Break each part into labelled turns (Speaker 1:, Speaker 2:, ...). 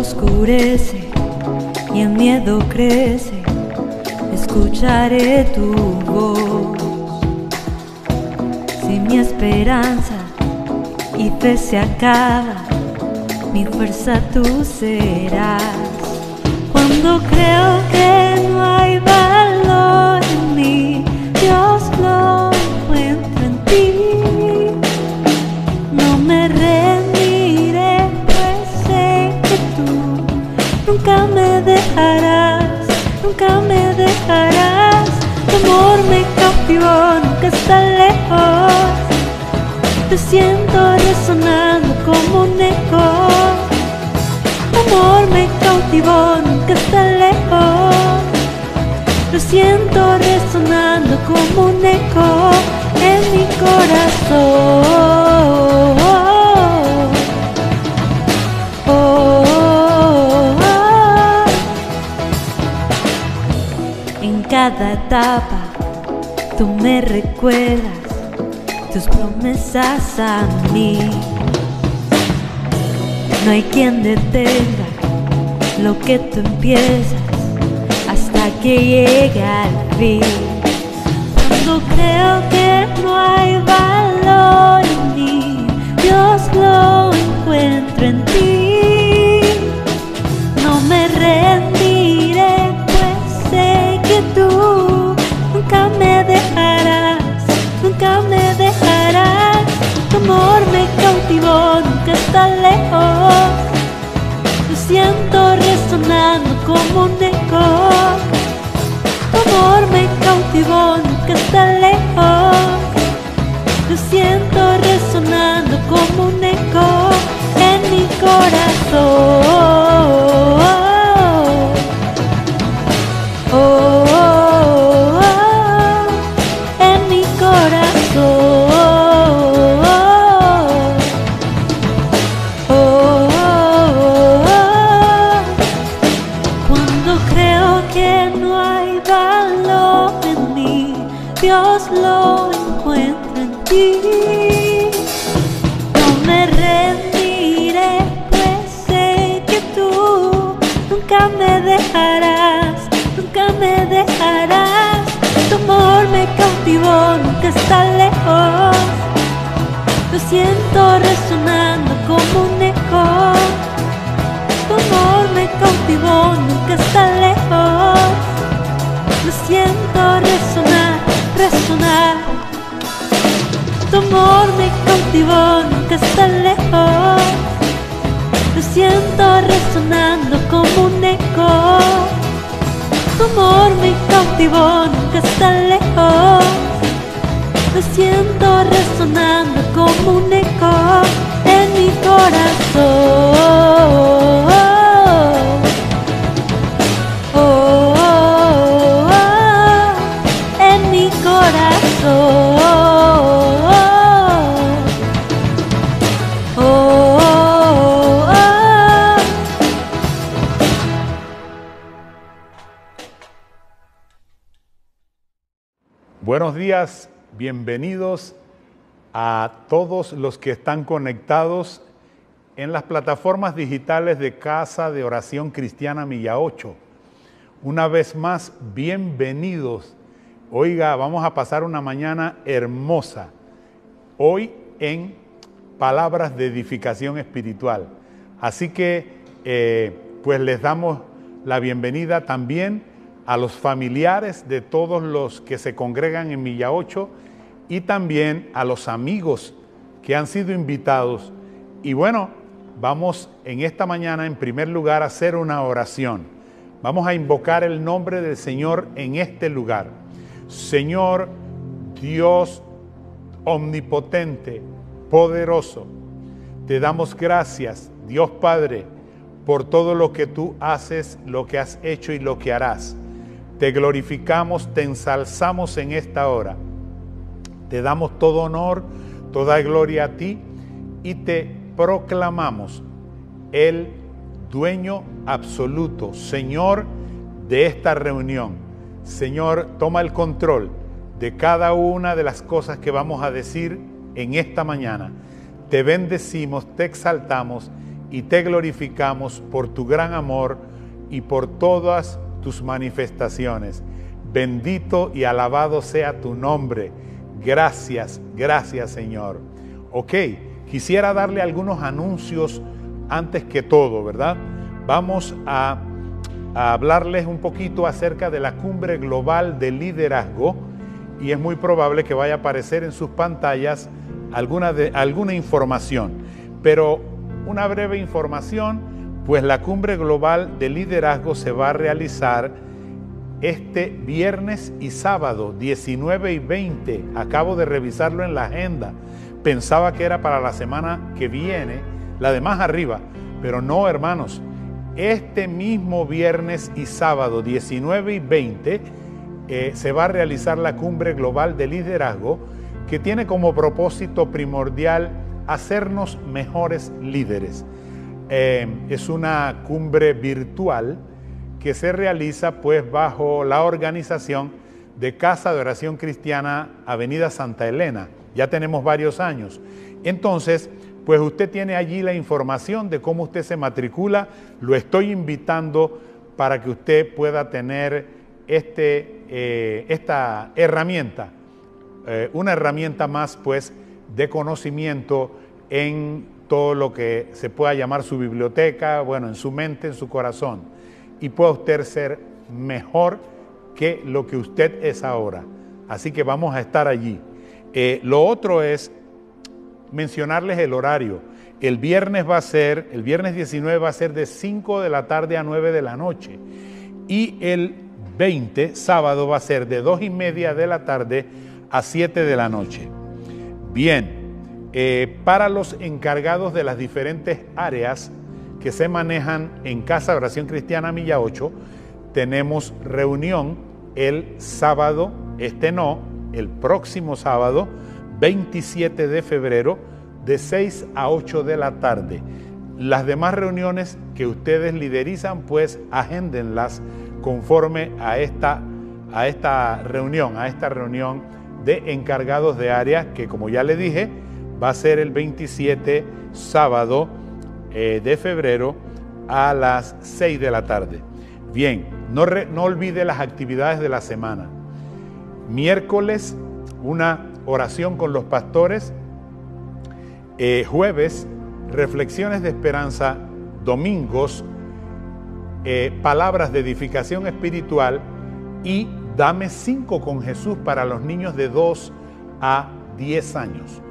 Speaker 1: oscurece y el miedo crece, escucharé tu voz. Si mi esperanza y fe se acaba, mi fuerza tú serás. Cuando creo que no hay valor en mí, Dios lo encuentra en ti. No me rendiré, pues sé que tú nunca me dejarás, nunca me dejarás. Tu amor me cautivó, nunca está lejos. Te siento resonando como un eco. Tu amor me cautivó, nunca está lejos. Lo siento resonando como un eco en mi corazón. En cada etapa tú me recuerdas tus promesas a mí. No hay quien detenga lo que tú empiezas hasta que llegue al fin. Cuando creo que no hay valor en mí, Dios lo encuentra en ti. No me rendiré, pues sé que tú nunca me dejarás, nunca me dejarás. Tu amor me cautivó, nunca está lejos. Lo siento resonando como un eco. Tu amor me cautivó, nunca está lejos. Lo siento resonando como un eco en mi corazón. En mi corazón. Cuando creo que no hay valor en mí, Dios lo encuentra en ti. No me rendiré, pues sé que tú nunca me dejarás, nunca me dejarás. Tu amor me cautivó, nunca está lejos. Lo siento resonando como un eco. Tu amor me cautivó, nunca está lejos. Lo siento resonar, resonar. Tu amor me cautivó, nunca está lejos. Lo siento resonando como un eco. Tu amor me cautivó, nunca está lejos. Lo siento resonando como un eco en mi corazón. En mi corazón.
Speaker 2: Buenos días, bienvenidos a todos los que están conectados en las plataformas digitales de Casa de Oración Cristiana Milla 8. Una vez más, bienvenidos. Oiga, vamos a pasar una mañana hermosa. Hoy en Palabras de Edificación Espiritual. Así que, pues les damos la bienvenida también a los familiares de todos los que se congregan en Milla 8 y también a los amigos que han sido invitados. Y bueno, vamos en esta mañana en primer lugar a hacer una oración. Vamos a invocar el nombre del Señor en este lugar. Señor Dios omnipotente, poderoso, te damos gracias, Dios Padre, por todo lo que tú haces, lo que has hecho y lo que harás. Te glorificamos, te ensalzamos en esta hora. Te damos todo honor, toda gloria a ti y te proclamamos el dueño absoluto, Señor de esta reunión. Señor, toma el control de cada una de las cosas que vamos a decir en esta mañana. Te bendecimos, te exaltamos y te glorificamos por tu gran amor y por todas tus manifestaciones. Bendito y alabado sea tu nombre. Gracias, gracias, Señor. Ok, quisiera darle algunos anuncios antes que todo, ¿verdad? Vamos a hablarles un poquito acerca de la Cumbre Global de Liderazgo, y es muy probable que vaya a aparecer en sus pantallas alguna información. Pero una breve información, pues la Cumbre Global de Liderazgo se va a realizar este viernes y sábado, 19 y 20. Acabo de revisarlo en la agenda. Pensaba que era para la semana que viene, la de más arriba, pero no, hermanos. Este mismo viernes y sábado, 19 y 20, se va a realizar la Cumbre Global de Liderazgo, que tiene como propósito primordial hacernos mejores líderes. Es una cumbre virtual que se realiza pues bajo la organización de Casa de Oración Cristiana Avenida Santa Elena. Ya tenemos varios años. Entonces, pues usted tiene allí la información de cómo usted se matricula. Lo estoy invitando para que usted pueda tener esta herramienta, una herramienta más pues de conocimiento en todo lo que se pueda llamar su biblioteca, bueno, en su mente, en su corazón, y pueda usted ser mejor que lo que usted es ahora. Así que vamos a estar allí. Lo otro es mencionarles el horario. El viernes 19 va a ser de 5 de la tarde a 9 de la noche, y el 20, sábado, va a ser de 2:30 de la tarde a 7 de la noche. Bien, para los encargados de las diferentes áreas que se manejan en Casa de Oración Cristiana Milla 8, tenemos reunión el sábado, el próximo sábado, 27 de febrero, de 6 a 8 de la tarde. Las demás reuniones que ustedes liderizan, pues agéndenlas conforme a esta reunión de encargados de área, que como ya le dije, va a ser el 27, sábado de febrero, a las 6 de la tarde. Bien, no olvide las actividades de la semana. Miércoles, una oración con los pastores. Jueves, reflexiones de esperanza. Domingos, palabras de edificación espiritual. Y Dame 5 con Jesús para los niños de 2 a 10 años.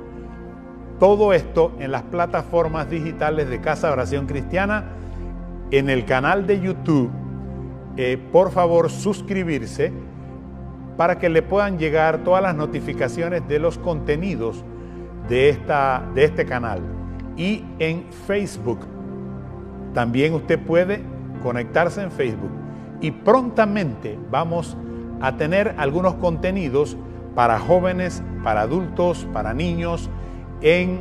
Speaker 2: Todo esto en las plataformas digitales de Casa de Oración Cristiana, en el canal de YouTube. Por favor, suscribirse para que le puedan llegar todas las notificaciones de los contenidos de este canal. Y en Facebook, también usted puede conectarse en Facebook. Y prontamente vamos a tener algunos contenidos para jóvenes, para adultos, para niños, en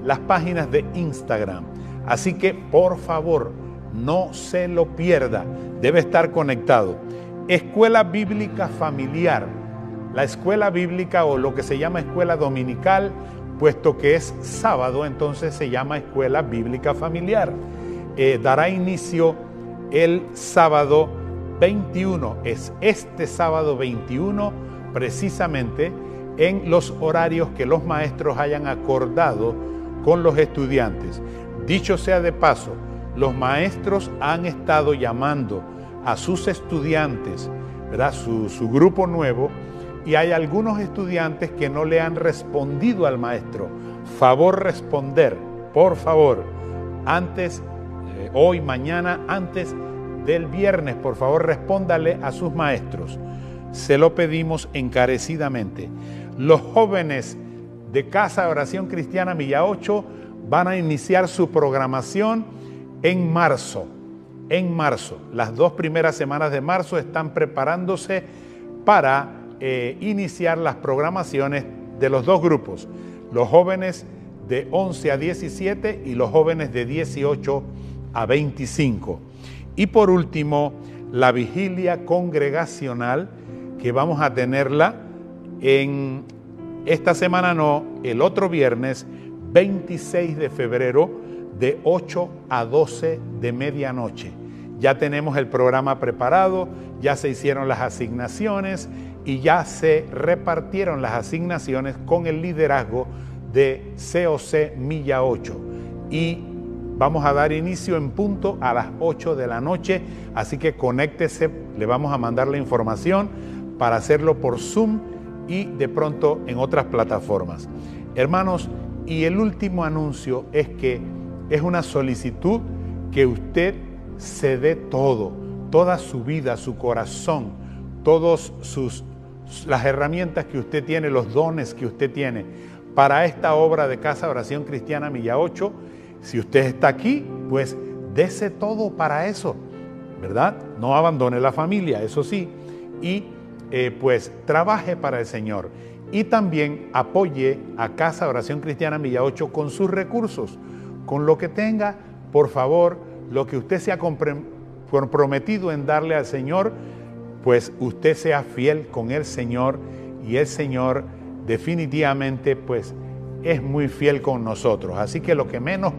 Speaker 2: las páginas de Instagram. Así que, por favor, no se lo pierda. Debe estar conectado. Escuela Bíblica Familiar. La escuela bíblica, o lo que se llama escuela dominical, puesto que es sábado, entonces se llama Escuela Bíblica Familiar. Dará inicio el sábado 21. Es este sábado 21, precisamente, en los horarios que los maestros hayan acordado con los estudiantes. Dicho sea de paso, los maestros han estado llamando a sus estudiantes, ¿verdad? Su grupo nuevo, y hay algunos estudiantes que no le han respondido al maestro. Favor responder, por favor, antes, hoy, mañana, antes del viernes, por favor, respóndale a sus maestros. Se lo pedimos encarecidamente. Los jóvenes de Casa de Oración Cristiana Milla 8 van a iniciar su programación en marzo. En marzo, las 2 primeras semanas de marzo están preparándose para iniciar las programaciones de los 2 grupos, los jóvenes de 11 a 17 y los jóvenes de 18 a 25. Y por último, la vigilia congregacional, que vamos a tenerla en esta semana, no, el otro viernes 26 de febrero, de 8 a 12 de medianoche. Ya tenemos el programa preparado, ya se hicieron las asignaciones y ya se repartieron las asignaciones con el liderazgo de COC Milla 8. Y vamos a dar inicio en punto a las 8 de la noche, así que conéctese, le vamos a mandar la información para hacerlo por Zoom y de pronto en otras plataformas. Hermanos, y el último anuncio es que es una solicitud que usted se dé todo, toda su vida, su corazón, todas las herramientas que usted tiene, los dones que usted tiene para esta obra de Casa de Oración Cristiana Milla 8. Si usted está aquí, pues dese todo para eso, ¿verdad? No abandone la familia, eso sí, y pues trabaje para el Señor. Y también apoye a Casa de Oración Cristiana Milla 8 con sus recursos, con lo que tenga, por favor, lo que usted se ha comprometido en darle al Señor, pues usted sea fiel con el Señor y el Señor definitivamente pues es muy fiel con nosotros. Así que lo menos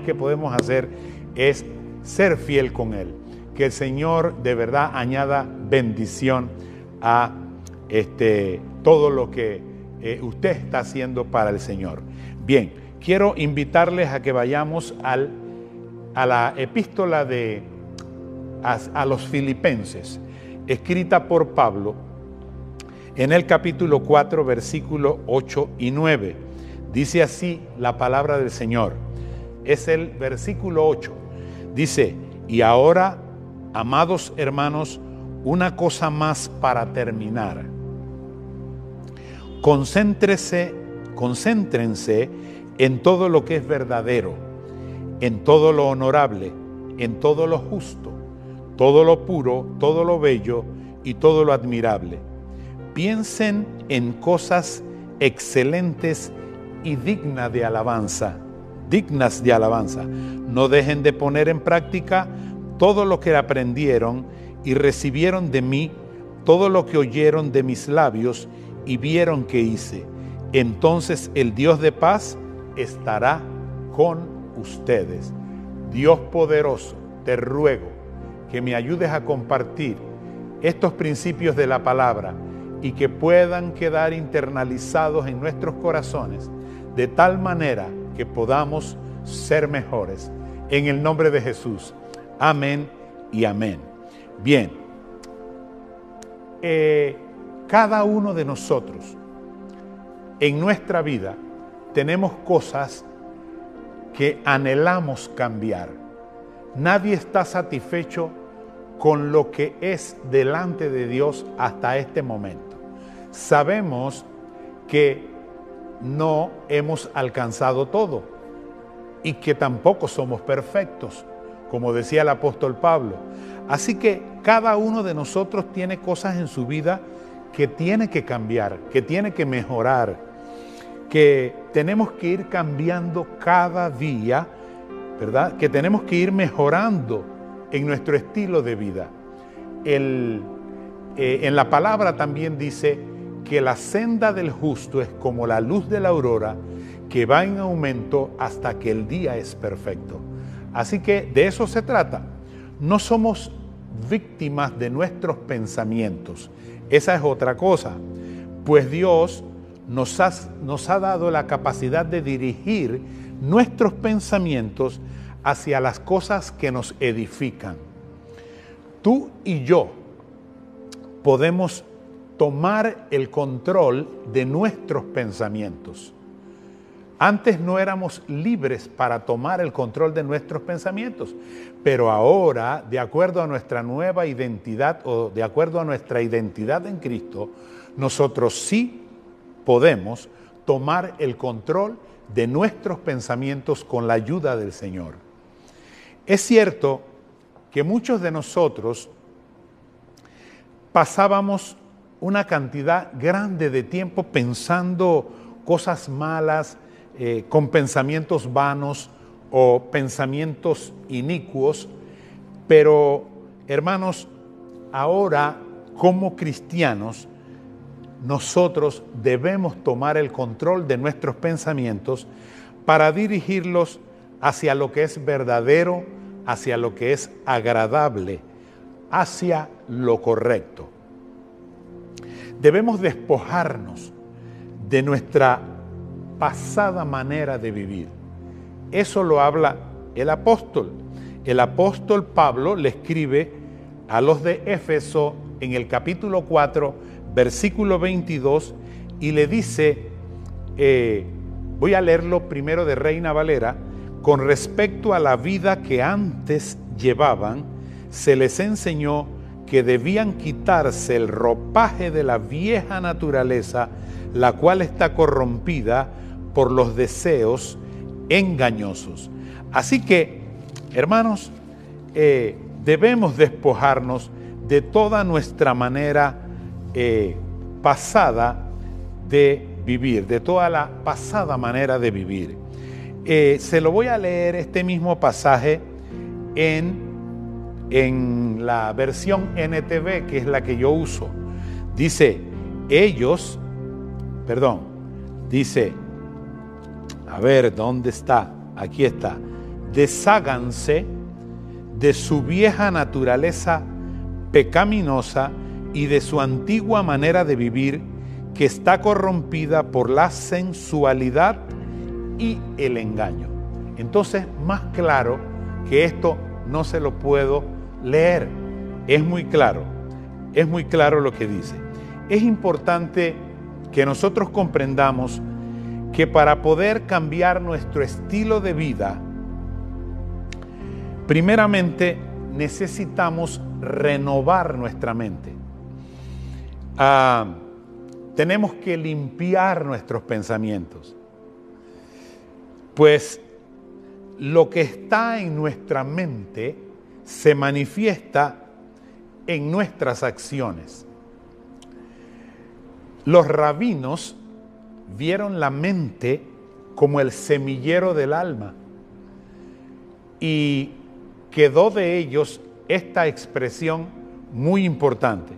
Speaker 2: que podemos hacer es ser fiel con Él. Que el Señor de verdad añada bendición a todo lo que usted está haciendo para el Señor. Bien, quiero invitarles a que vayamos a la epístola a los Filipenses, escrita por Pablo, en el capítulo 4, versículos 8 y 9. Dice así la palabra del Señor. Es el versículo 8. Dice: y ahora, amados hermanos, una cosa más para terminar. Concéntrense en todo lo que es verdadero, en todo lo honorable, en todo lo justo, todo lo puro, todo lo bello y todo lo admirable. Piensen en cosas excelentes y dignas de alabanza. No dejen de poner en práctica todo lo que aprendieron y recibieron de mí, todo lo que oyeron de mis labios y vieron que hice. Entonces el Dios de paz estará con ustedes. Dios poderoso, te ruego que me ayudes a compartir estos principios de la palabra y que puedan quedar internalizados en nuestros corazones de tal manera que podamos ser mejores. En el nombre de Jesús. Amén y amén. Bien, cada uno de nosotros en nuestra vida tenemos cosas que anhelamos cambiar. Nadie está satisfecho con lo que es delante de Dios hasta este momento. Sabemos que no hemos alcanzado todo y que tampoco somos perfectos, como decía el apóstol Pablo. Así que cada uno de nosotros tiene cosas en su vida que tiene que cambiar, que tiene que mejorar, que tenemos que ir cambiando cada día, ¿verdad? Que tenemos que ir mejorando en nuestro estilo de vida. En la palabra también dice que la senda del justo es como la luz de la aurora que va en aumento hasta que el día es perfecto. Así que de eso se trata. No somos víctimas de nuestros pensamientos. Esa es otra cosa. Pues Dios nos ha dado la capacidad de dirigir nuestros pensamientos hacia las cosas que nos edifican. Tú y yo podemos tomar el control de nuestros pensamientos. Antes no éramos libres para tomar el control de nuestros pensamientos, pero ahora, de acuerdo a nuestra nueva identidad o de acuerdo a nuestra identidad en Cristo, nosotros sí podemos tomar el control de nuestros pensamientos con la ayuda del Señor. Es cierto que muchos de nosotros pasábamos una cantidad grande de tiempo pensando cosas malas, con pensamientos vanos o pensamientos inicuos, pero hermanos, ahora como cristianos, nosotros debemos tomar el control de nuestros pensamientos para dirigirlos hacia lo que es verdadero, hacia lo que es agradable, hacia lo correcto. Debemos despojarnos de nuestra pasada manera de vivir. Eso lo habla el apóstol. El apóstol Pablo le escribe a los de Éfeso en el capítulo 4, versículo 22, y le dice, voy a leerlo primero de Reina Valera: con respecto a la vida que antes llevaban, se les enseñó que debían quitarse el ropaje de la vieja naturaleza, la cual está corrompida por los deseos engañosos. Así que, hermanos, debemos despojarnos de toda nuestra manera pasada de vivir, de toda la pasada manera de vivir. Se lo voy a leer este mismo pasaje en la versión NTV, que es la que yo uso. Dice, dice, a ver, ¿dónde está? Aquí está. Desháganse de su vieja naturaleza pecaminosa y de su antigua manera de vivir, que está corrompida por la sensualidad y el engaño. Entonces, más claro que esto no se lo puedo leer. Es muy claro lo que dice. Es importante que nosotros comprendamos que para poder cambiar nuestro estilo de vida, primeramente necesitamos renovar nuestra mente. Tenemos que limpiar nuestros pensamientos. Pues lo que está en nuestra mente se manifiesta en nuestras acciones. Los rabinos vieron la mente como el semillero del alma, y quedó de ellos esta expresión muy importante: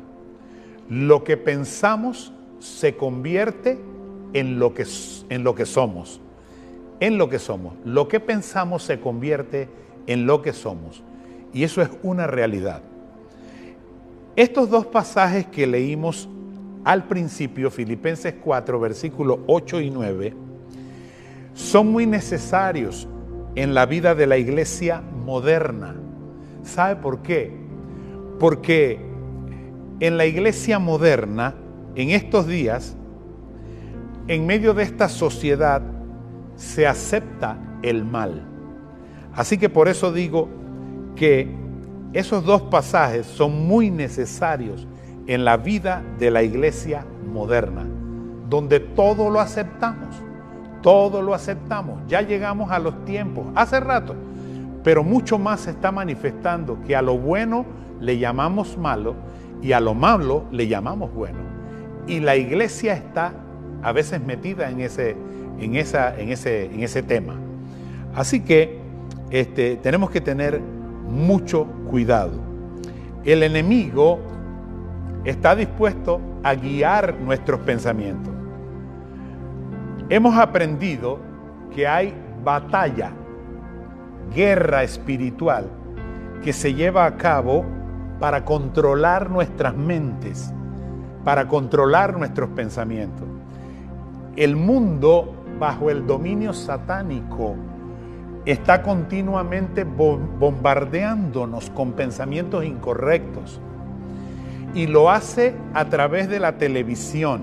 Speaker 2: lo que pensamos se convierte en lo que somos. En lo que somos. Lo que pensamos se convierte en lo que somos. Y eso es una realidad. Estos dos pasajes que leímos al principio, Filipenses 4, versículos 8 y 9, son muy necesarios en la vida de la iglesia moderna. ¿Sabe por qué? Porque en la iglesia moderna, en estos días, en medio de esta sociedad, se acepta el mal. Así que por eso digo que esos dos pasajes son muy necesarios en la vida de la iglesia moderna, donde todo lo aceptamos, ya llegamos a los tiempos, hace rato, pero mucho más se está manifestando que a lo bueno le llamamos malo y a lo malo le llamamos bueno, y la iglesia está a veces metida en ese tema. Así que tenemos que tener mucho cuidado. El enemigo está dispuesto a guiar nuestros pensamientos. Hemos aprendido que hay batalla, guerra espiritual que se lleva a cabo para controlar nuestras mentes, para controlar nuestros pensamientos. El mundo, bajo el dominio satánico, está continuamente bombardeándonos con pensamientos incorrectos, y lo hace a través de la televisión.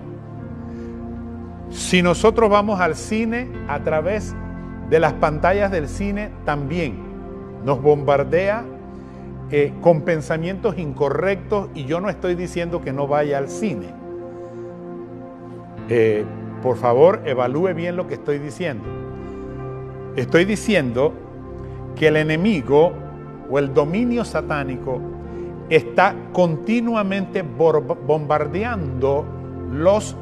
Speaker 2: Si nosotros vamos al cine, a través de las pantallas del cine también nos bombardea con pensamientos incorrectos, y yo no estoy diciendo que no vaya al cine. Por favor, evalúe bien lo que estoy diciendo. Estoy diciendo que el enemigo o el dominio satánico está continuamente bombardeándonos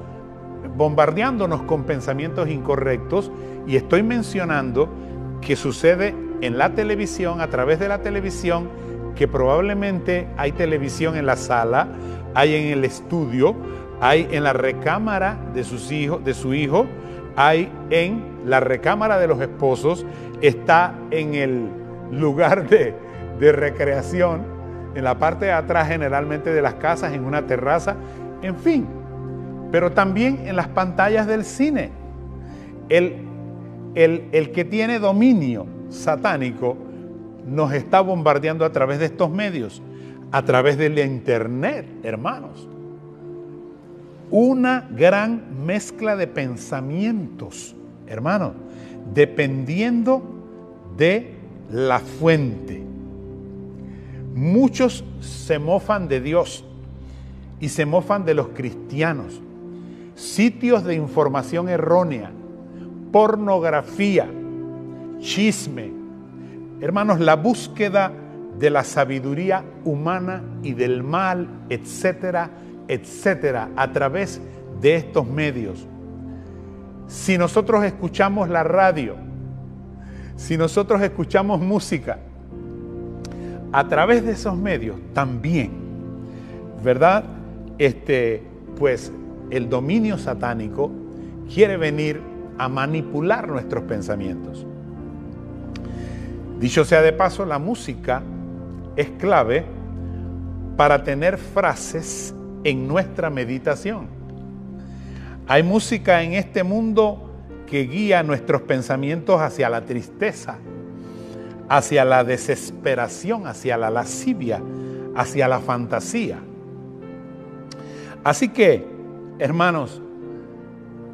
Speaker 2: con pensamientos incorrectos, y estoy mencionando que sucede en la televisión, a través de la televisión, que probablemente hay televisión en la sala, hay en el estudio, hay en la recámara de su hijo, hay en la recámara de los esposos, está en el lugar de recreación, en la parte de atrás generalmente de las casas, en una terraza, en fin. Pero también en las pantallas del cine. El que tiene dominio satánico nos está bombardeando a través de estos medios, a través de la internet, hermanos. Una gran mezcla de pensamientos, hermanos, dependiendo de la fuente. Muchos se mofan de Dios y se mofan de los cristianos. Sitios de información errónea, pornografía, chisme. Hermanos, la búsqueda de la sabiduría humana y del mal, etcétera, etcétera, a través de estos medios. Si nosotros escuchamos la radio, si nosotros escuchamos música, a través de esos medios también, ¿verdad? Pues el dominio satánico quiere venir a manipular nuestros pensamientos. Dicho sea de paso, la música es clave para tener frases en nuestra meditación. Hay música en este mundo que guía nuestros pensamientos hacia la tristeza, hacia la desesperación, hacia la lascivia, hacia la fantasía. Así que, hermanos,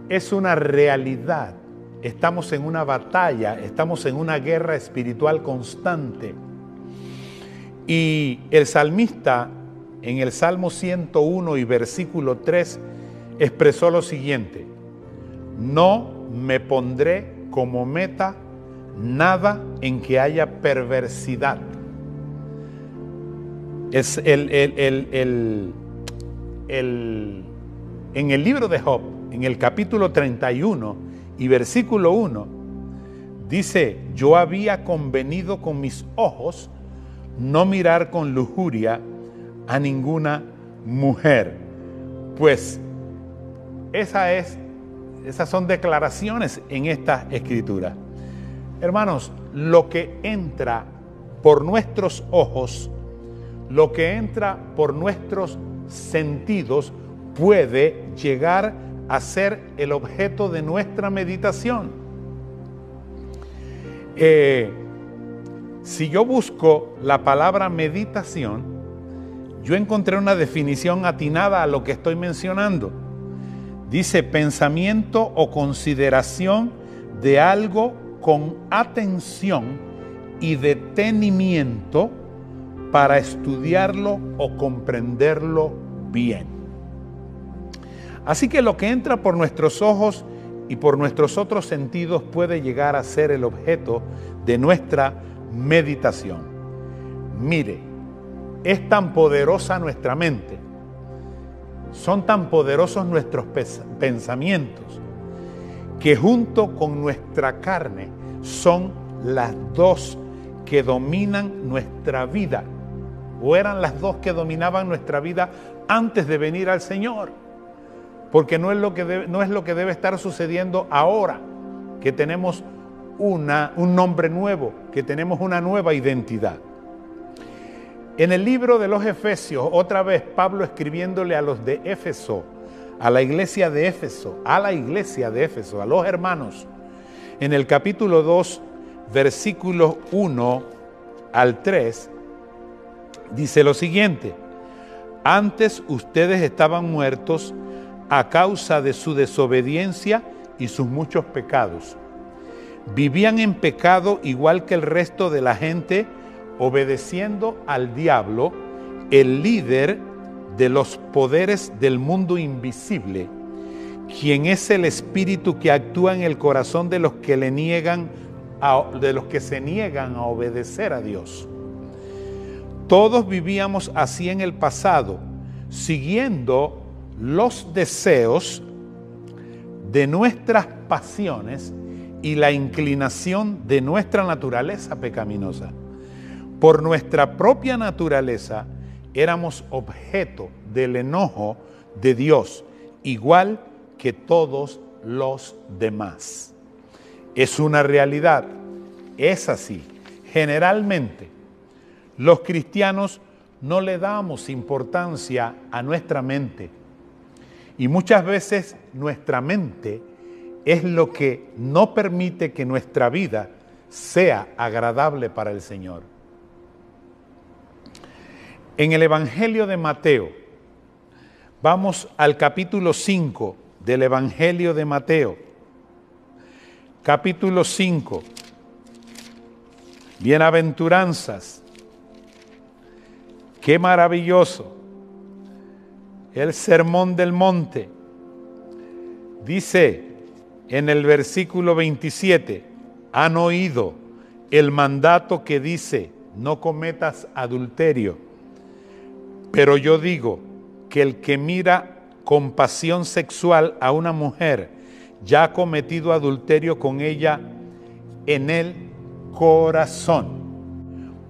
Speaker 2: es una realidad. Estamos en una batalla, estamos en una guerra espiritual constante. Y el salmista, en el Salmo 101 y versículo 3, expresó lo siguiente: no me pondré como meta nada en que haya perversidad. Es en el libro de Job, en el capítulo 31 y versículo 1, dice: yo había convenido con mis ojos no mirar con lujuria a ninguna mujer. Pues esas son declaraciones en esta escritura. Hermanos, lo que entra por nuestros ojos, lo que entra por nuestros sentidos, puede llegar a ser el objeto de nuestra meditación. Si yo busco la palabra meditación, yo encontré una definición atinada a lo que estoy mencionando. Dice: pensamiento o consideración de algo con atención y detenimiento para estudiarlo o comprenderlo bien. Así que lo que entra por nuestros ojos y por nuestros otros sentidos puede llegar a ser el objeto de nuestra meditación. Mire, es tan poderosa nuestra mente, son tan poderosos nuestros pensamientos, que junto con nuestra carne son las dos que dominan nuestra vida, o eran las dos que dominaban nuestra vida antes de venir al Señor, porque no es lo que debe estar sucediendo ahora, que tenemos un nombre nuevo, que tenemos una nueva identidad. En el libro de los Efesios, otra vez Pablo escribiéndole a los de Éfeso, a la iglesia de Éfeso, a los hermanos, en el capítulo 2, versículos 1 al 3, dice lo siguiente: antes ustedes estaban muertos a causa de su desobediencia y sus muchos pecados. Vivían en pecado igual que el resto de la gente, obedeciendo al diablo, el líder de los poderes del mundo invisible, quien es el espíritu que actúa en el corazón de los que se niegan a obedecer a Dios. Todos vivíamos así en el pasado, siguiendo los deseos de nuestras pasiones y la inclinación de nuestra naturaleza pecaminosa. Por nuestra propia naturaleza éramos objeto del enojo de Dios, igual que todos los demás. Es una realidad, es así. Generalmente, los cristianos no le damos importancia a nuestra mente. Y muchas veces nuestra mente es lo que no permite que nuestra vida sea agradable para el Señor. En el Evangelio de Mateo, vamos al capítulo 5 del Evangelio de Mateo. Capítulo 5. Bienaventuranzas. Qué maravilloso. El Sermón del Monte. Dice en el versículo 27, han oído el mandato que dice, no cometas adulterio. Pero yo digo que el que mira con pasión sexual a una mujer, ya ha cometido adulterio con ella en el corazón.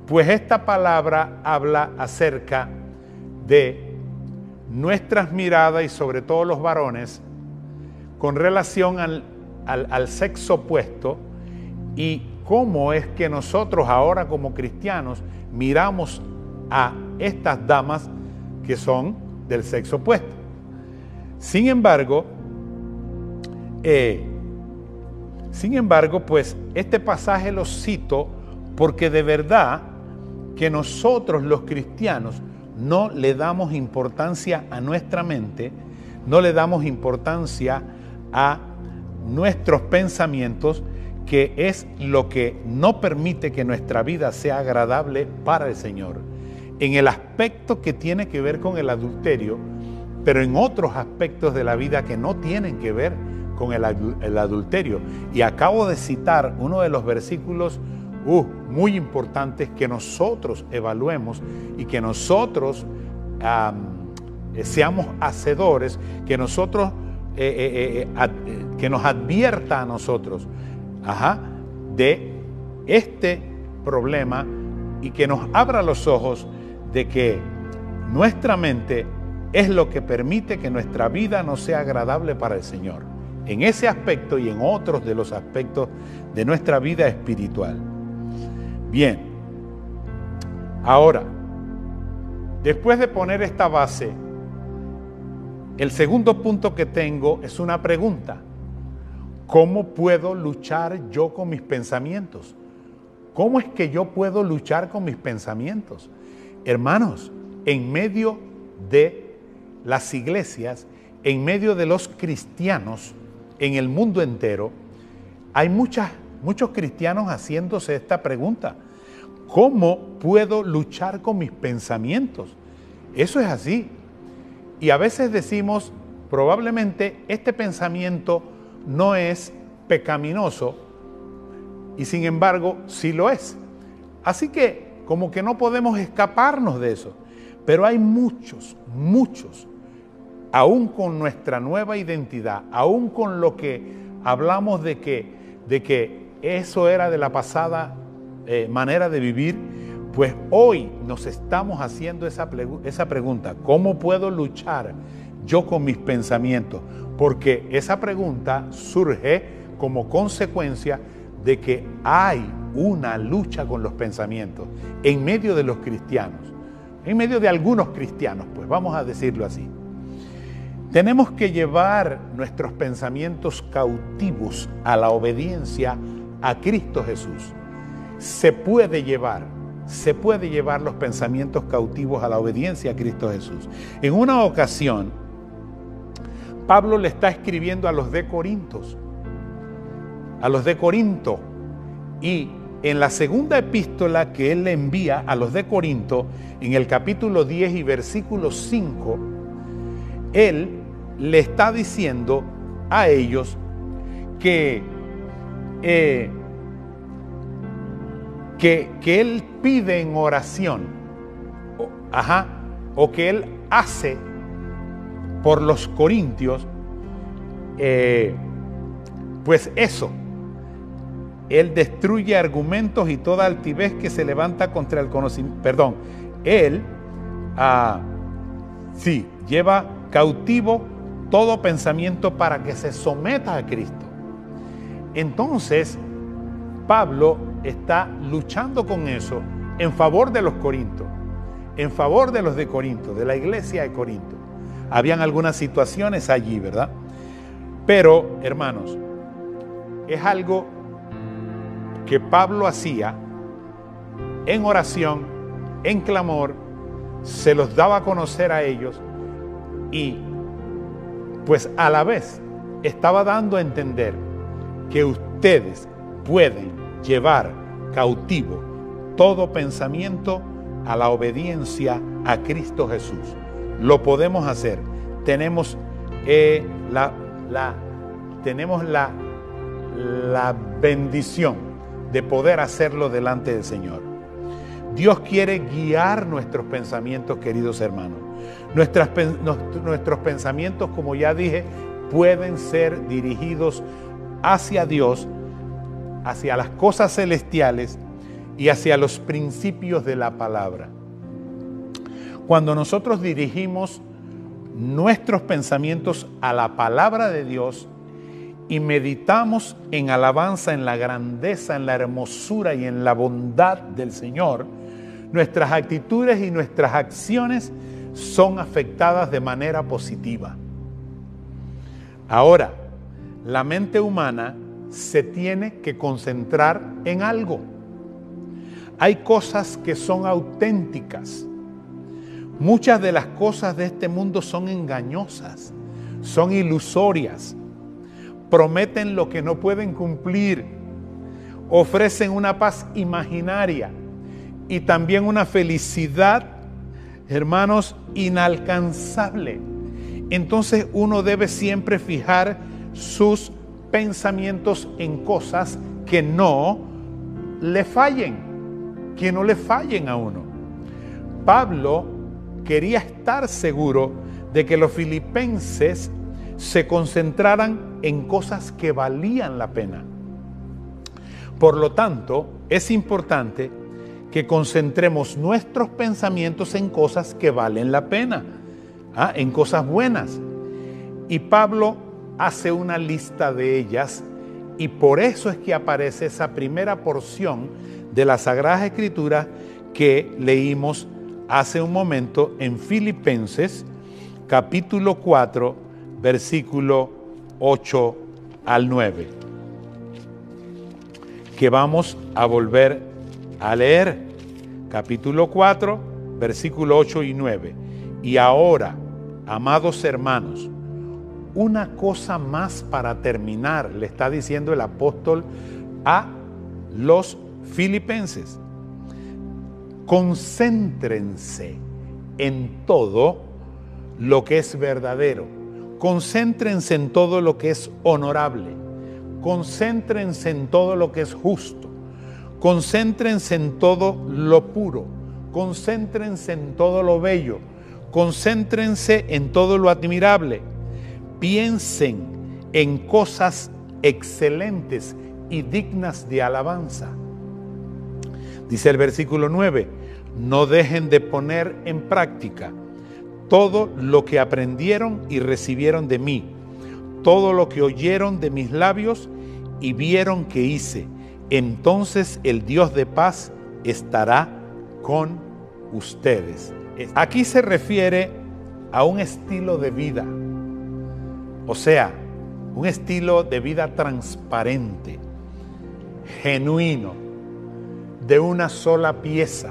Speaker 2: Pues esta palabra habla acerca de nuestras miradas y sobre todo los varones con relación al sexo opuesto y cómo es que nosotros ahora como cristianos miramos a estas damas que son del sexo opuesto. Sin embargo, pues este pasaje lo cito porque de verdad que nosotros los cristianos no le damos importancia a nuestra mente, no le damos importancia a nuestros pensamientos, que es lo que no permite que nuestra vida sea agradable para el Señor. En el aspecto que tiene que ver con el adulterio, pero en otros aspectos de la vida que no tienen que ver con el adulterio. Y acabo de citar uno de los versículos muy importantes que nosotros evaluemos y que nosotros seamos hacedores, que nosotros que nos advierta a nosotros de este problema y que nos abra los ojos de que nuestra mente es lo que permite que nuestra vida no sea agradable para el Señor, en ese aspecto y en otros de los aspectos de nuestra vida espiritual. Bien, ahora, después de poner esta base, el segundo punto que tengo es una pregunta. ¿Cómo puedo luchar yo con mis pensamientos? ¿Cómo es que yo puedo luchar con mis pensamientos? Hermanos, en medio de las iglesias, en medio de los cristianos, en el mundo entero, hay muchos cristianos haciéndose esta pregunta. ¿Cómo puedo luchar con mis pensamientos? Eso es así. Y a veces decimos, probablemente este pensamiento no es pecaminoso, y sin embargo sí lo es. Así que como que no podemos escaparnos de eso. Pero hay muchos, aún con nuestra nueva identidad, aún con lo que hablamos de que eso era de la pasada manera de vivir, pues hoy nos estamos haciendo esa pregunta. ¿Cómo puedo luchar yo con mis pensamientos? Porque esa pregunta surge como consecuencia de que hay una lucha con los pensamientos en medio de los cristianos, en medio de algunos cristianos, pues vamos a decirlo así. Tenemos que llevar nuestros pensamientos cautivos a la obediencia a Cristo Jesús. Se puede llevar los pensamientos cautivos a la obediencia a Cristo Jesús. En una ocasión, Pablo le está escribiendo a los de Corinto, y en la segunda epístola que él le envía a los de Corinto, en el capítulo 10 y versículo 5, él le está diciendo a ellos que él pide en oración, o que él hace por los corintios, pues eso, él destruye argumentos y toda altivez que se levanta contra el conocimiento, él lleva cautivo todo pensamiento para que se someta a Cristo. Entonces, Pablo está luchando con eso en favor de los corintios, en favor de los de Corinto, de la iglesia de Corinto. Habían algunas situaciones allí, ¿verdad? Pero, hermanos, es algo que Pablo hacía en oración, en clamor, se los daba a conocer a ellos y pues a la vez estaba dando a entender que ustedes pueden llevar cautivo todo pensamiento a la obediencia a Cristo Jesús. Lo podemos hacer. Tenemos la bendición de poder hacerlo delante del Señor. Dios quiere guiar nuestros pensamientos, queridos hermanos. Nuestros pensamientos, como ya dije, pueden ser dirigidos hacia Dios, hacia las cosas celestiales y hacia los principios de la palabra. Cuando nosotros dirigimos nuestros pensamientos a la palabra de Dios y meditamos en alabanza, en la grandeza, en la hermosura y en la bondad del Señor, nuestras actitudes y nuestras acciones son afectadas de manera positiva. Ahora, la mente humana se tiene que concentrar en algo. Hay cosas que son auténticas. Muchas de las cosas de este mundo son engañosas, son ilusorias, prometen lo que no pueden cumplir, ofrecen una paz imaginaria y también una felicidad, hermanos, inalcanzable. Entonces uno debe siempre fijar sus pensamientos en cosas que no le fallen, a uno. Pablo quería estar seguro de que los filipenses se concentraran en cosas que valían la pena. Por lo tanto, es importante que concentremos nuestros pensamientos en cosas que valen la pena, en cosas buenas. Y Pablo hace una lista de ellas y por eso es que aparece esa primera porción de las Sagradas Escrituras que leímos hace un momento en Filipenses capítulo 4, versículo 8 al 9, que vamos a volver a leer. Capítulo 4, versículo 8 y 9. Y ahora, amados hermanos, una cosa más para terminar, le está diciendo el apóstol a los filipenses. Concéntrense en todo lo que es verdadero. Concéntrense en todo lo que es honorable. Concéntrense en todo lo que es justo. Concéntrense en todo lo puro. Concéntrense en todo lo bello. Concéntrense en todo lo admirable. Piensen en cosas excelentes y dignas de alabanza. Dice el versículo 9, no dejen de poner en práctica todo lo que aprendieron y recibieron de mí, todo lo que oyeron de mis labios y vieron que hice. Entonces el Dios de paz estará con ustedes. Aquí se refiere a un estilo de vida, o sea, un estilo de vida transparente, genuino, de una sola pieza,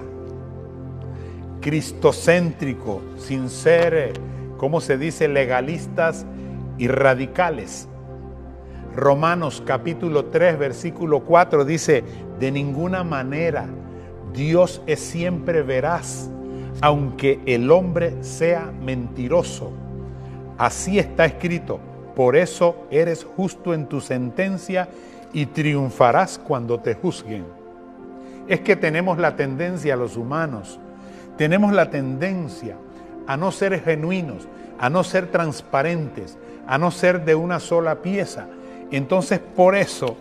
Speaker 2: cristocéntrico, sin ser, ¿cómo se dice?, legalistas y radicales. Romanos capítulo 3, versículo 4 dice, de ninguna manera, Dios es siempre veraz, aunque el hombre sea mentiroso. Así está escrito, por eso eres justo en tu sentencia y triunfarás cuando te juzguen. Es que tenemos la tendencia, los humanos, tenemos la tendencia a no ser genuinos, a no ser transparentes, a no ser de una sola pieza. Entonces, por eso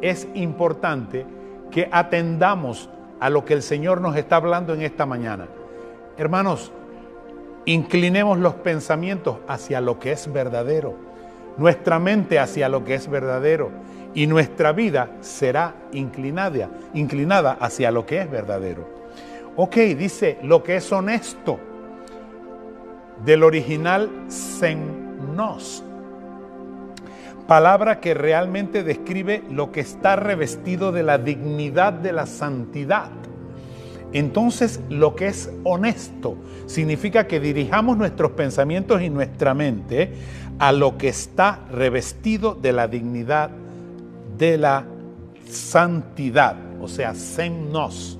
Speaker 2: es importante que atendamos a lo que el Señor nos está hablando en esta mañana. Hermanos, inclinemos los pensamientos hacia lo que es verdadero, nuestra mente hacia lo que es verdadero, y nuestra vida será inclinada hacia lo que es verdadero. Ok, dice lo que es honesto, del original semnos, palabra que realmente describe lo que está revestido de la dignidad de la santidad. Entonces, lo que es honesto significa que dirijamos nuestros pensamientos y nuestra mente a lo que está revestido de la dignidad de la santidad, o sea, semnos,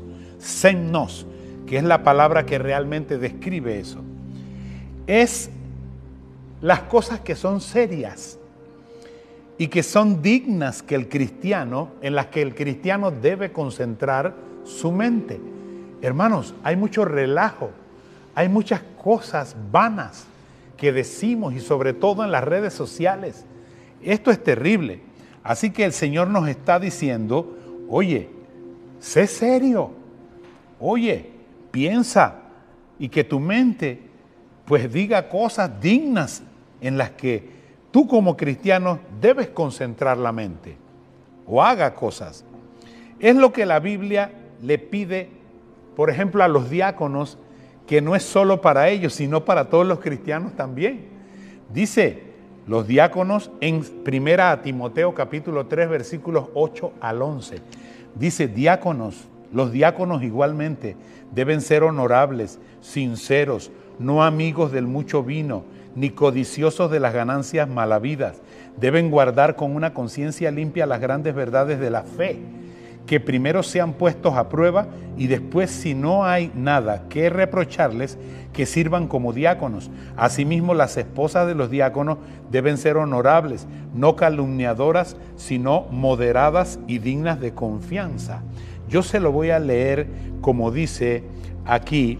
Speaker 2: que es la palabra que realmente describe eso. Es las cosas que son serias y que son dignas en las que el cristiano debe concentrar su mente. Hermanos, hay mucho relajo, hay muchas cosas vanas que decimos y sobre todo en las redes sociales. Esto es terrible. Así que el Señor nos está diciendo, oye, sé serio, oye, piensa y que tu mente pues diga cosas dignas en las que tú como cristiano debes concentrar la mente o haga cosas. Es lo que la Biblia le pide, por ejemplo, a los diáconos, que no es solo para ellos, sino para todos los cristianos también. Dice los diáconos en 1 Timoteo capítulo 3, versículos 8 al 11. Dice, diáconos, los diáconos igualmente deben ser honorables, sinceros, no amigos del mucho vino, ni codiciosos de las ganancias malavidas. Deben guardar con una conciencia limpia las grandes verdades de la fe, que primero sean puestos a prueba y después, si no hay nada que reprocharles, que sirvan como diáconos. Asimismo, las esposas de los diáconos deben ser honorables, no calumniadoras, sino moderadas y dignas de confianza. Yo se lo voy a leer como dice aquí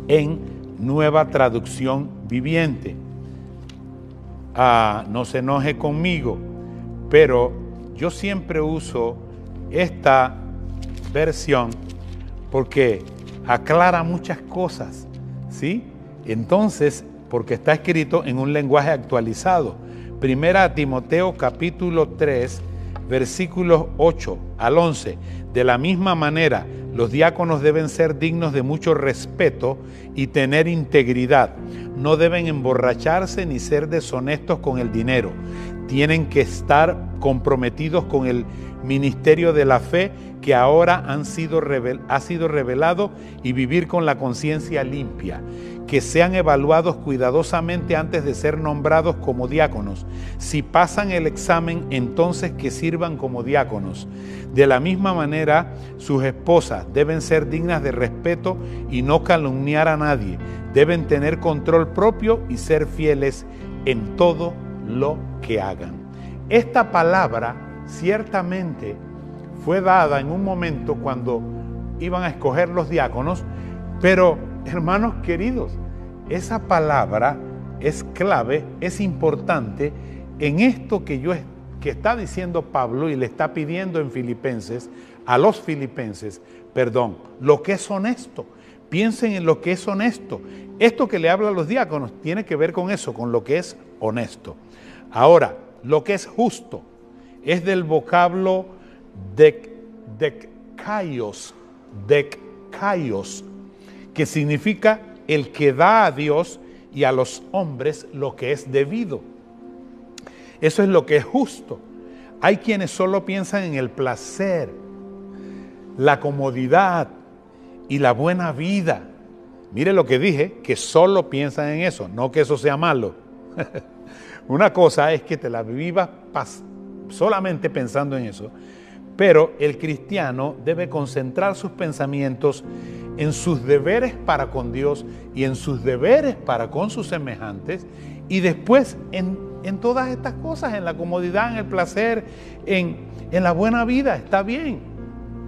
Speaker 2: en Nueva Traducción Viviente. No se enoje conmigo, pero yo siempre uso esta versión porque aclara muchas cosas, ¿sí? Entonces, porque está escrito en un lenguaje actualizado. 1 Timoteo capítulo 3, versículos 8 al 11. De la misma manera, los diáconos deben ser dignos de mucho respeto y tener integridad. No deben emborracharse ni ser deshonestos con el dinero. Tienen que estar comprometidos con el ministerio de la fe que ahora ha sido revelado y vivir con la conciencia limpia. Que sean evaluados cuidadosamente antes de ser nombrados como diáconos. Si pasan el examen, entonces que sirvan como diáconos. De la misma manera, sus esposas deben ser dignas de respeto y no calumniar a nadie. Deben tener control propio y ser fieles en todo lo que hagan. Esta palabra ciertamente fue dada en un momento cuando iban a escoger los diáconos, pero hermanos queridos, esa palabra es clave, es importante en esto que está diciendo Pablo y le está pidiendo en Filipenses, a los filipenses, lo que es honesto. Piensen en lo que es honesto. Esto que le habla a los diáconos tiene que ver con eso, con lo que es honesto. Ahora, lo que es justo es del vocablo dekaios, que significa el que da a Dios y a los hombres lo que es debido. Eso es lo que es justo. Hay quienes solo piensan en el placer, la comodidad y la buena vida. Mire lo que dije, que solo piensan en eso, no que eso sea malo. Una cosa es que te la vivas solamente pensando en eso, pero el cristiano debe concentrar sus pensamientos en sus deberes para con Dios y en sus deberes para con sus semejantes, y después en todas estas cosas, en la comodidad, en el placer, en la buena vida. Está bien.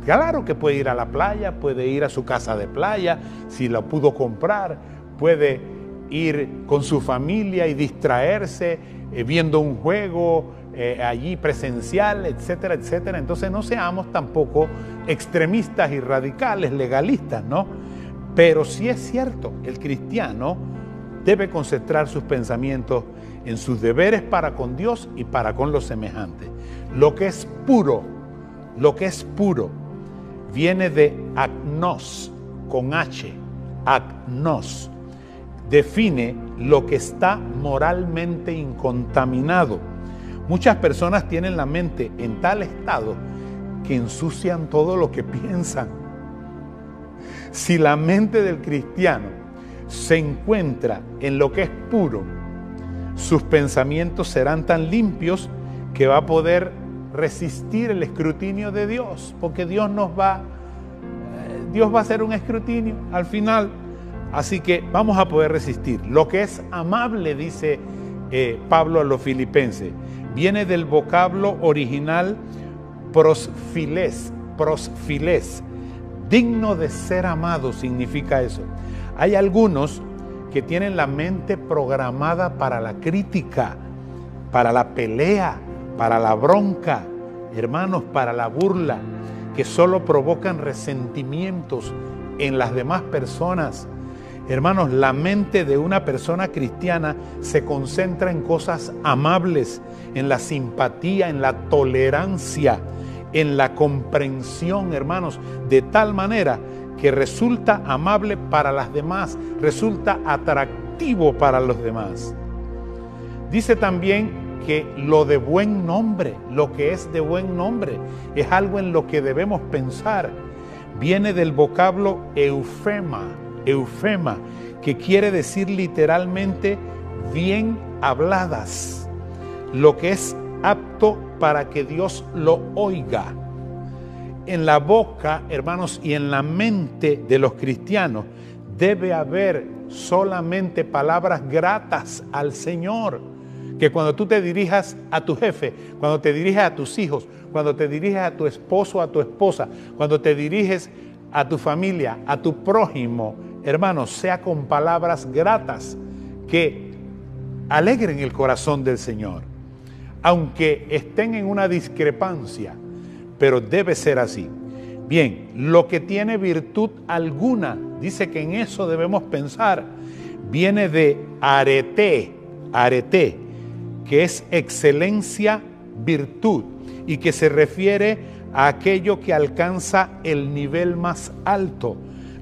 Speaker 2: Claro que puede ir a la playa, puede ir a su casa de playa, si la pudo comprar, puede ir con su familia y distraerse viendo un juego allí presencial, etcétera, etcétera. Entonces no seamos tampoco extremistas y radicales, legalistas, ¿no? Pero sí es cierto, el cristiano debe concentrar sus pensamientos en sus deberes para con Dios y para con los semejantes. Lo que es puro, viene de agnos, con H, agnos. Define lo que está moralmente incontaminado. Muchas personas tienen la mente en tal estado que ensucian todo lo que piensan. Si la mente del cristiano se encuentra en lo que es puro, sus pensamientos serán tan limpios que va a poder resistir el escrutinio de Dios, porque Dios va a hacer un escrutinio al final. Así que vamos a poder resistir. Lo que es amable, dice Pablo a los filipenses, viene del vocablo original prosfiles, digno de ser amado significa eso. Hay algunos que tienen la mente programada para la crítica, para la pelea, para la bronca, hermanos, para la burla, que solo provocan resentimientos en las demás personas. Hermanos, la mente de una persona cristiana se concentra en cosas amables, en la simpatía, en la tolerancia, en la comprensión, hermanos, de tal manera que resulta amable para las demás, resulta atractivo para los demás. Dice también que lo de buen nombre, lo que es de buen nombre, es algo en lo que debemos pensar. Viene del vocablo eufema, que quiere decir literalmente bien habladas, lo que es apto para que Dios lo oiga. En la boca, hermanos, y en la mente de los cristianos debe haber solamente palabras gratas al Señor. Que cuando tú te dirijas a tu jefe, cuando te diriges a tus hijos, cuando te diriges a tu esposo o a tu esposa, cuando te diriges a tu familia, a tu prójimo, hermanos, sea con palabras gratas que alegren el corazón del Señor. Aunque estén en una discrepancia, pero debe ser así. Bien, lo que tiene virtud alguna, dice que en eso debemos pensar, viene de arete, que es excelencia, virtud, y que se refiere a aquello que alcanza el nivel más alto,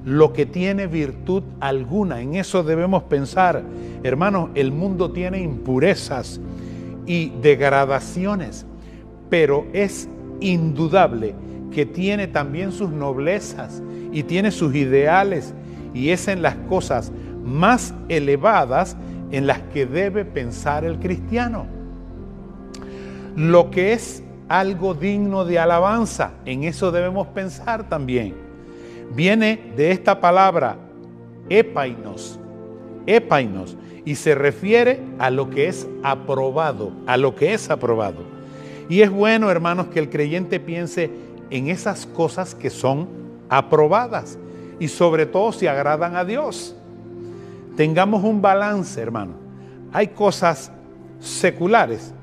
Speaker 2: lo que tiene virtud alguna. En eso debemos pensar. Hermanos, el mundo tiene impurezas y degradaciones, pero es indudable que tiene también sus noblezas y tiene sus ideales, y es en las cosas más elevadas en las que debe pensar el cristiano. Lo que es algo digno de alabanza, en eso debemos pensar también. Viene de esta palabra épainos, y se refiere a lo que es aprobado, Y es bueno, hermanos, que el creyente piense en esas cosas que son aprobadas y sobre todo si agradan a Dios. Tengamos un balance, hermano. Hay cosas seculares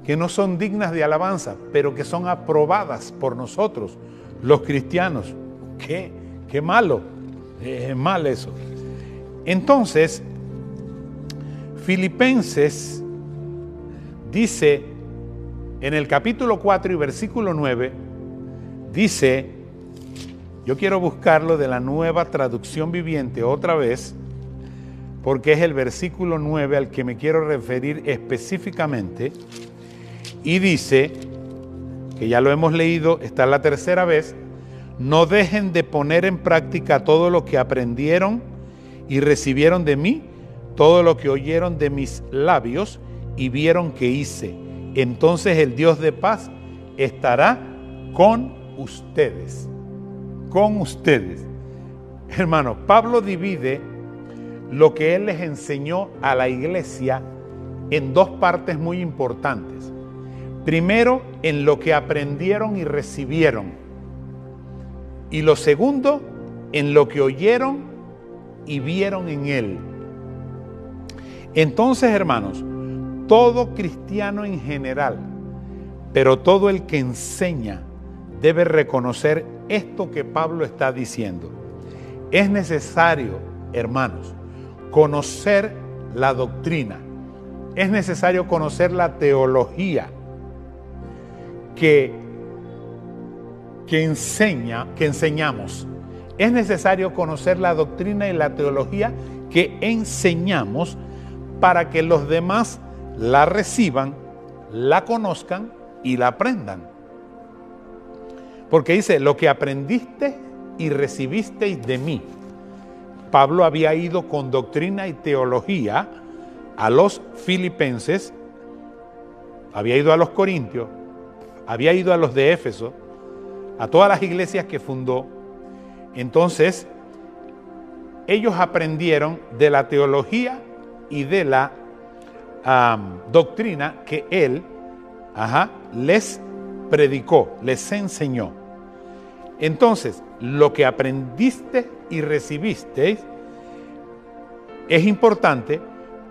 Speaker 2: que no son dignas de alabanza, pero que son aprobadas por nosotros, los cristianos. Qué malo, es mal eso. Entonces, Filipenses dice en el capítulo 4 y versículo 9, dice, yo quiero buscarlo de la Nueva Traducción Viviente otra vez, porque es el versículo 9 al que me quiero referir específicamente, y dice, que ya lo hemos leído, esta es la tercera vez, no dejen de poner en práctica todo lo que aprendieron y recibieron de mí, todo lo que oyeron de mis labios y vieron que hice. Entonces el Dios de paz estará con ustedes. Con ustedes. Hermano, Pablo divide lo que él les enseñó a la iglesia en dos partes muy importantes. Primero, en lo que aprendieron y recibieron. Y lo segundo, en lo que oyeron y vieron en él. Entonces, hermanos, todo cristiano en general, pero todo el que enseña, debe reconocer esto que Pablo está diciendo. Es necesario, hermanos, conocer la doctrina. Es necesario conocer la teología que enseñamos. Es necesario conocer la doctrina y la teología que enseñamos para que los demás la reciban, la conozcan y la aprendan. Porque dice, lo que aprendiste y recibisteis de mí. Pablo había ido con doctrina y teología a los filipenses, había ido a los corintios, había ido a los de Éfeso, a todas las iglesias que fundó. Entonces, ellos aprendieron de la teología y de la doctrina que él les predicó, les enseñó. Entonces, lo que aprendiste y recibisteis es importante,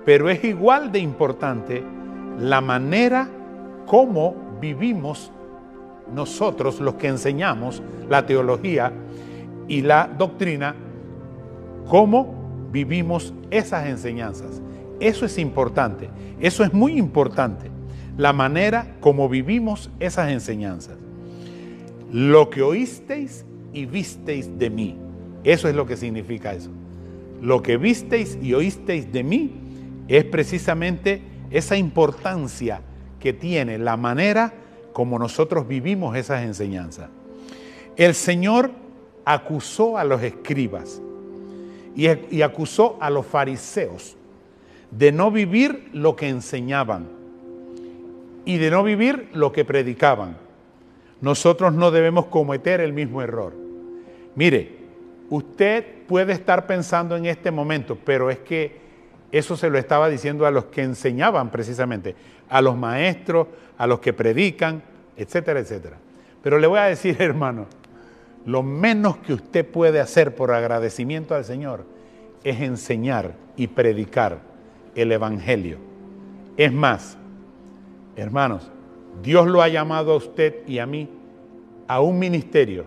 Speaker 2: pero es igual de importante la manera como vivimos nosotros, los que enseñamos la teología y la doctrina, cómo vivimos esas enseñanzas. Eso es importante, eso es muy importante, la manera como vivimos esas enseñanzas. Lo que oísteis y visteis de mí, eso es lo que significa eso. Lo que visteis y oísteis de mí es precisamente esa importancia que tiene la manera como nosotros vivimos esas enseñanzas. El Señor acusó a los escribas y acusó a los fariseos de no vivir lo que enseñaban y de no vivir lo que predicaban. Nosotros no debemos cometer el mismo error. Mire, usted puede estar pensando en este momento, pero es que eso se lo estaba diciendo a los que enseñaban precisamente, a los maestros, a los que predican, etcétera, etcétera. Pero le voy a decir, hermano, lo menos que usted puede hacer por agradecimiento al Señor es enseñar y predicar el Evangelio. Es más, hermanos, Dios lo ha llamado a usted y a mí a un ministerio,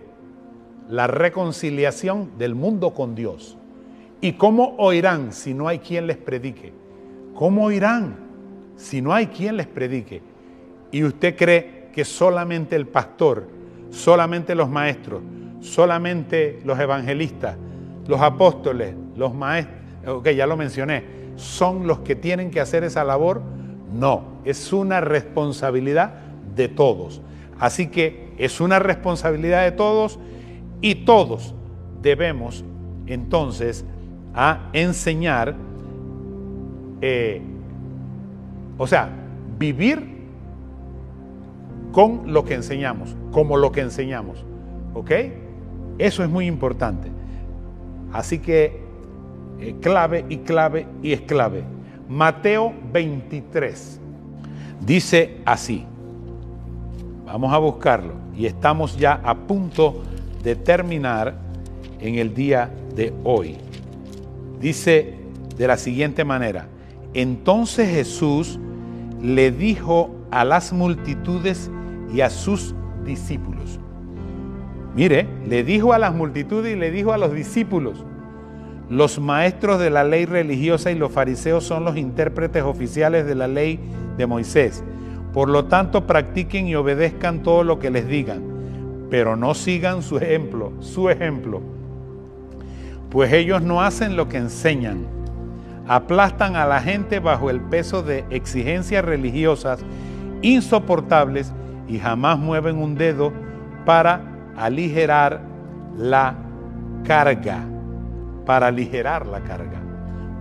Speaker 2: la reconciliación del mundo con Dios. ¿Y cómo oirán si no hay quien les predique? ¿Cómo oirán si no hay quien les predique? ¿Y usted cree que solamente el pastor, solamente los maestros, solamente los evangelistas, los apóstoles, los maestros, ya lo mencioné, son los que tienen que hacer esa labor? No, es una responsabilidad de todos. Así que es una responsabilidad de todos y todos debemos entonces enseñar, vivir con lo que enseñamos, como lo que enseñamos, ¿ok? Eso es muy importante. Así que clave y es clave. Mateo 23 dice así, vamos a buscarlo y estamos ya a punto de terminar en el día de hoy. Dice de la siguiente manera: entonces Jesús le dijo a las multitudes y a sus discípulos. Mire, le dijo a las multitudes y le dijo a los discípulos: los maestros de la ley religiosa y los fariseos son los intérpretes oficiales de la ley de Moisés. Por lo tanto, practiquen y obedezcan todo lo que les digan, pero no sigan su ejemplo, pues ellos no hacen lo que enseñan. Aplastan a la gente bajo el peso de exigencias religiosas insoportables y jamás mueven un dedo para aligerar la carga.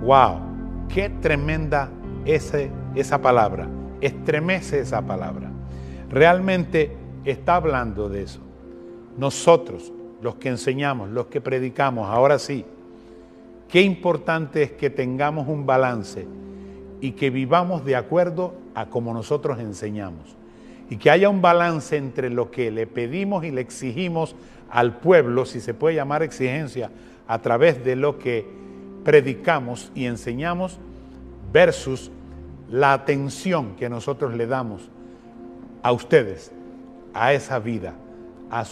Speaker 2: ¡Wow! ¡Qué tremenda esa palabra! Estremece esa palabra. Realmente está hablando de eso. Nosotros, los que enseñamos, los que predicamos, ahora sí, qué importante es que tengamos un balance y que vivamos de acuerdo a como nosotros enseñamos. Y que haya un balance entre lo que le pedimos y le exigimos al pueblo, si se puede llamar exigencia, a través de lo que predicamos y enseñamos, versus la atención que nosotros le damos a ustedes, a esa vida, a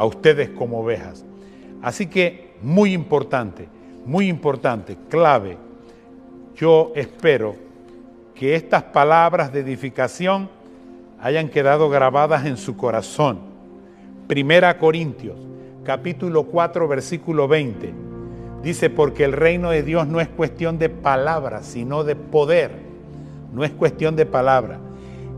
Speaker 2: ustedes como ovejas. Así que muy importante, clave. Yo espero que estas palabras de edificación hayan quedado grabadas en su corazón. 1 Corintios, capítulo 4, versículo 20. Dice, porque el reino de Dios no es cuestión de palabras, sino de poder. No es cuestión de palabra.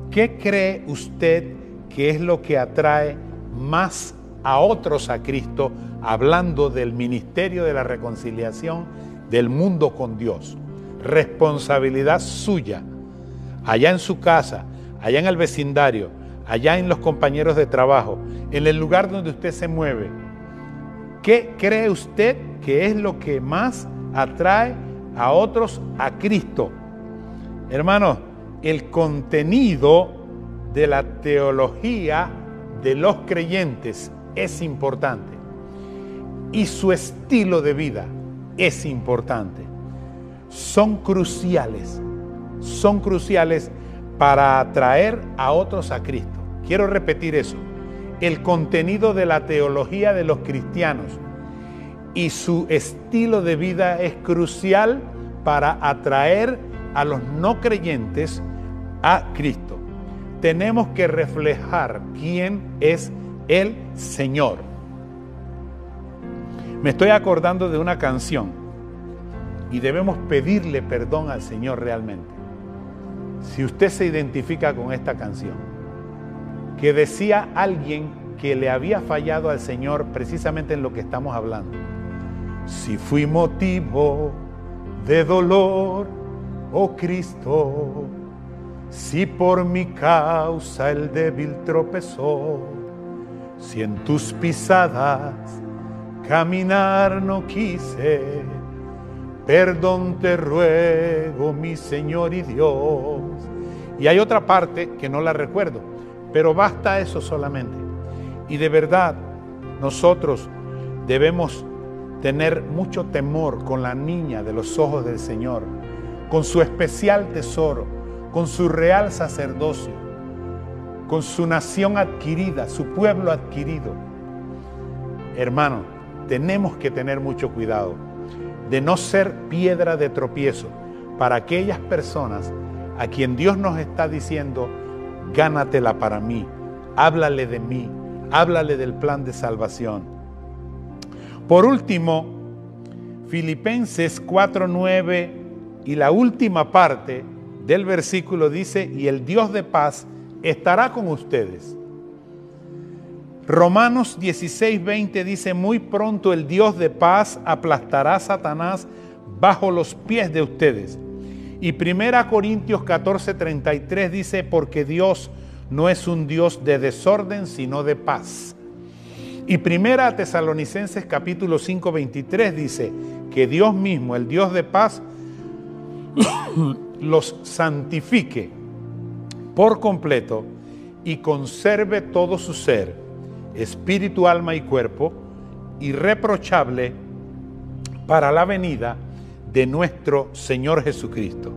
Speaker 2: ¿Qué cree usted que es lo que atrae más a otros a Cristo, hablando del ministerio de la reconciliación del mundo con Dios? Responsabilidad suya, allá en su casa, allá en el vecindario, allá en los compañeros de trabajo, en el lugar donde usted se mueve. ¿Qué cree usted que es lo que más atrae a otros a Cristo? Hermanos, el contenido de la teología de los creyentes es importante y su estilo de vida es importante. Son cruciales para atraer a otros a Cristo. Quiero repetir eso. El contenido de la teología de los cristianos y su estilo de vida es crucial para atraer a los no creyentes a Cristo. Tenemos que reflejar quién es el Señor. Me estoy acordando de una canción y debemos pedirle perdón al Señor realmente. Si usted se identifica con esta canción, que decía alguien que le había fallado al Señor precisamente en lo que estamos hablando. Si fui motivo de dolor, oh Cristo, si por mi causa el débil tropezó, si en tus pisadas caminar no quise, perdón te ruego, mi Señor y Dios. Y hay otra parte que no la recuerdo, pero basta eso solamente. Y de verdad, nosotros debemos tener mucho temor con la niña de los ojos del Señor, con su especial tesoro, con su real sacerdocio, con su nación adquirida, su pueblo adquirido. Hermano, tenemos que tener mucho cuidado de no ser piedra de tropiezo para aquellas personas a quien Dios nos está diciendo, gánatela para mí, háblale de mí, háblale del plan de salvación. Por último, Filipenses 4:9 y la última parte del versículo dice, y el Dios de paz estará con ustedes. Romanos 16:20 dice, muy pronto el Dios de paz aplastará a Satanás bajo los pies de ustedes. Y 1 Corintios 14:33 dice, porque Dios no es un Dios de desorden, sino de paz. Y 1 Tesalonicenses capítulo 5:23 dice, que Dios mismo, el Dios de paz, los santifique por completo y conserve todo su ser, espíritu, alma y cuerpo, irreprochable para la venida de nuestro Señor Jesucristo.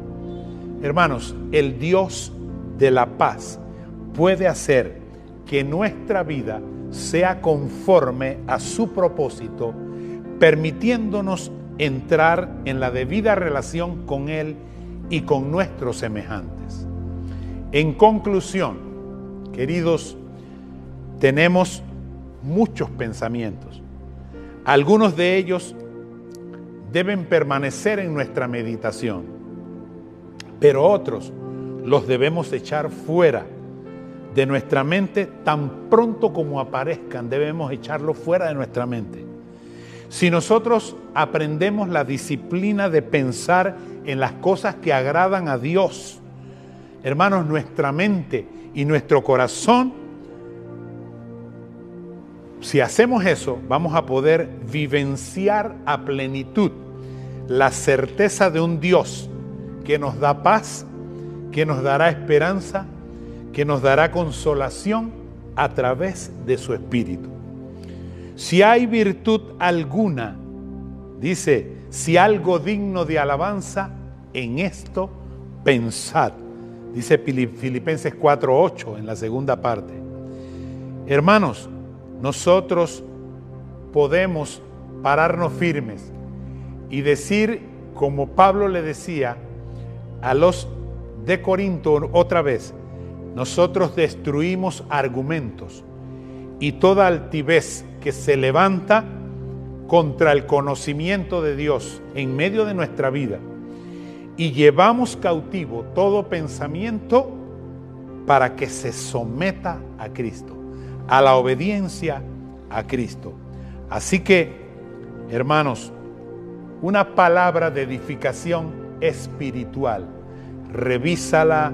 Speaker 2: Hermanos, el Dios de la paz puede hacer que nuestra vida sea conforme a su propósito, permitiéndonos entrar en la debida relación con Él y con nuestros semejantes. En conclusión, queridos, tenemos muchos pensamientos. Algunos de ellos deben permanecer en nuestra meditación, pero otros los debemos echar fuera de nuestra mente tan pronto como aparezcan. Debemos echarlos fuera de nuestra mente. Si nosotros aprendemos la disciplina de pensar en las cosas que agradan a Dios, hermanos, nuestra mente y nuestro corazón, si hacemos eso, vamos a poder vivenciar a plenitud la certeza de un Dios que nos da paz, que nos dará esperanza, que nos dará consolación a través de su Espíritu. Si hay virtud alguna, dice, si algo digno de alabanza, en esto pensad. Dice Filipenses 4:8 en la segunda parte. Hermanos, nosotros podemos pararnos firmes y decir, como Pablo le decía a los de Corinto otra vez, nosotros destruimos argumentos y toda altivez que se levanta contra el conocimiento de Dios en medio de nuestra vida, y llevamos cautivo todo pensamiento para que se someta a Cristo, a la obediencia a Cristo. Así que, hermanos, una palabra de edificación espiritual, revísala,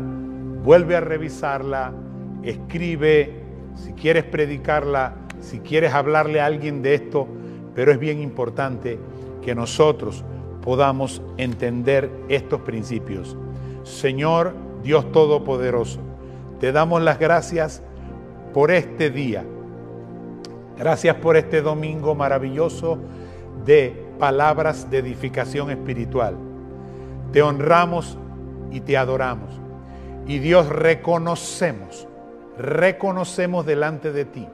Speaker 2: vuelve a revisarla, escribe, si quieres predicarla, si quieres hablarle a alguien de esto, pero es bien importante que nosotros podamos entender estos principios. Señor Dios Todopoderoso, te damos las gracias por este día. Gracias por este domingo maravilloso de palabras de edificación espiritual. Te honramos y te adoramos. Y Dios, reconocemos delante de ti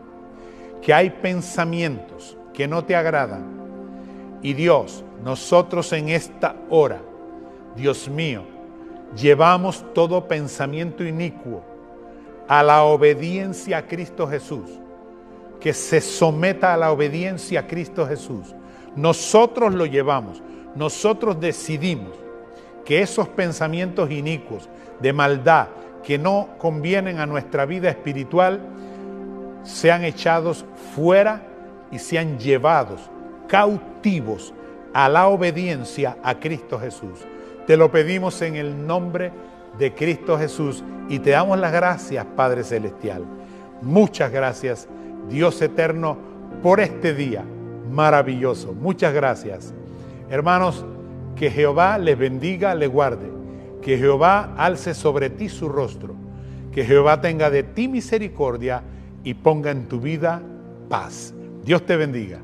Speaker 2: que hay pensamientos que no te agradan. Y Dios, nosotros en esta hora, Dios mío, llevamos todo pensamiento inicuo a la obediencia a Cristo Jesús, que se someta a la obediencia a Cristo Jesús. Nosotros lo llevamos, nosotros decidimos que esos pensamientos inicuos de maldad que no convienen a nuestra vida espiritual sean echados fuera y sean llevados cautivos a la obediencia a Cristo Jesús. Te lo pedimos en el nombre de Cristo Jesús y te damos las gracias, Padre Celestial. Muchas gracias, Dios eterno, por este día maravilloso. Muchas gracias. Hermanos, que Jehová les bendiga, les guarde. Que Jehová alce sobre ti su rostro. Que Jehová tenga de ti misericordia y ponga en tu vida paz. Dios te bendiga.